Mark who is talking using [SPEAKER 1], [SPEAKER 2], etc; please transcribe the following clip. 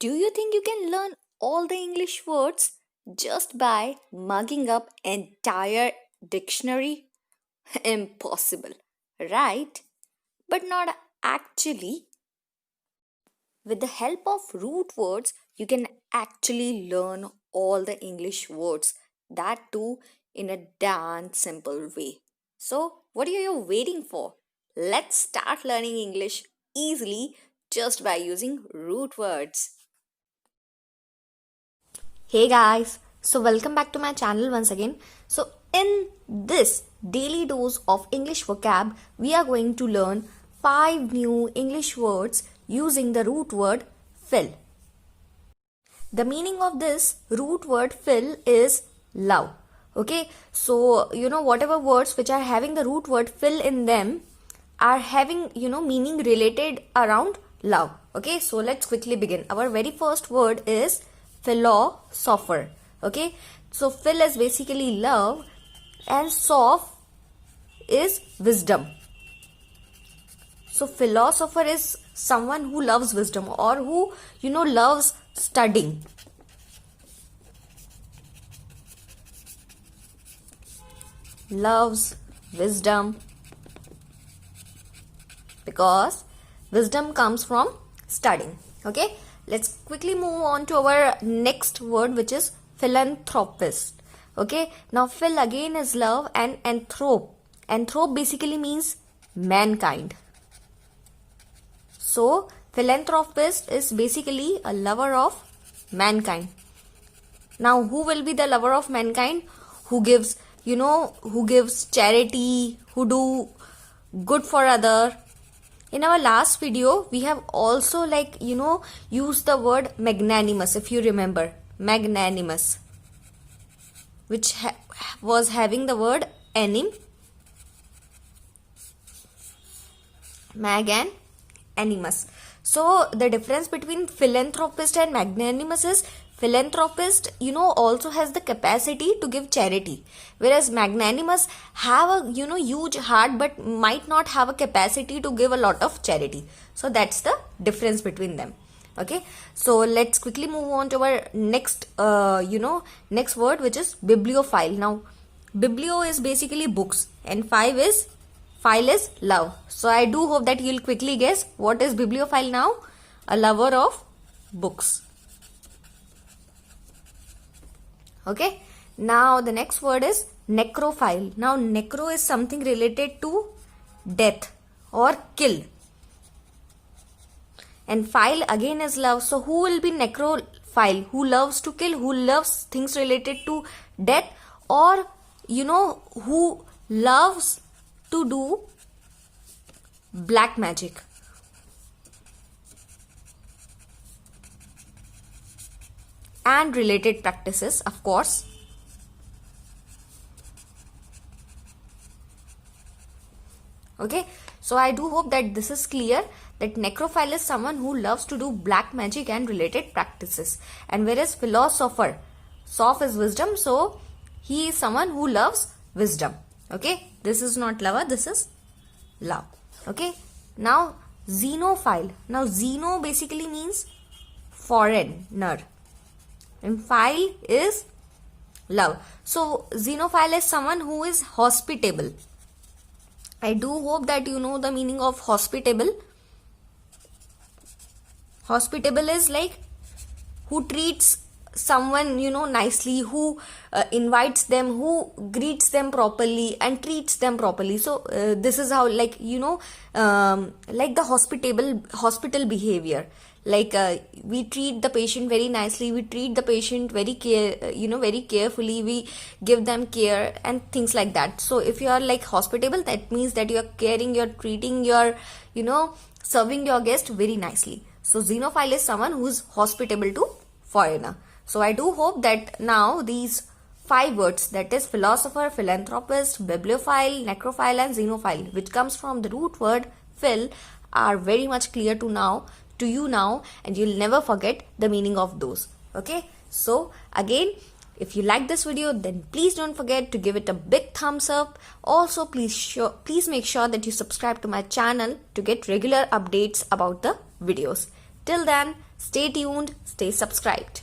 [SPEAKER 1] Do you think you can learn all the English words just by mugging up entire dictionary? Impossible, right? But not actually. With the help of root words, you can actually learn all the English words, that too in a damn simple way. So, what are you waiting for? Let's start learning English easily just by using root words. Hey guys, so welcome back to my channel once again. So, in this daily dose of English vocab, we are going to learn 5 new English words using the root word fill. The meaning of this root word fill is love. Okay, so whatever words which are having the root word fill in them are having meaning related around love. Okay, so let's quickly begin. Our very first word is philosopher. Okay, so fill is basically love and soph is wisdom. So philosopher is someone who loves wisdom or who loves studying. Loves wisdom because wisdom comes from studying. Okay, let's quickly move on to our next word, which is philanthropist. Okay, now phil again is love and anthrop basically means mankind. So philanthropist is basically a lover of mankind. Now who will be the lover of mankind? Who gives charity, who do good for other. In our last video, we have also used the word magnanimous, if you remember. Magnanimous, which was having the word anim. Mag and animus. So the difference between philanthropist and magnanimous is philanthropist also has the capacity to give charity, whereas magnanimous have a huge heart but might not have a capacity to give a lot of charity. So that's the difference between them. Okay, so let's quickly move on to our next next word, which is bibliophile. Now biblio is basically books and file is love. So I do hope that you'll quickly guess what is bibliophile now. A lover of books. Okay, now the next word is necrophile. Now necro is something related to death or kill, and phile again is love. So who will be necrophile? Who loves to kill, who loves things related to death, or who loves to do black magic. And related practices, of course. Okay, so I do hope that this is clear, that necrophile is someone who loves to do black magic and related practices. And whereas philosopher, soph is wisdom, so he is someone who loves wisdom. Okay, this is not lover, this is love. Okay, now xenophile. Now xeno basically means foreigner and phile is love. So xenophile is someone who is hospitable. I do hope that you know the meaning of hospitable. Hospitable is like who treats someone nicely, who invites them, who greets them properly and treats them properly. So this is how like the hospital behavior, we treat the patient very nicely, we treat the patient very very carefully, we give them care and things like that. So if you are like hospitable, that means that you are caring, you are treating, you are serving your guest very nicely. So xenophile is someone who is hospitable to foreigner. So I do hope that now these 5 words, that is philosopher, philanthropist, bibliophile, necrophile and xenophile, which comes from the root word fill, are very much clear to you now, and you'll never forget the meaning of those. Okay, so again, if you like this video, then please don't forget to give it a big thumbs up. Also, please make sure that you subscribe to my channel to get regular updates about the videos. Till then, Stay tuned, stay subscribed.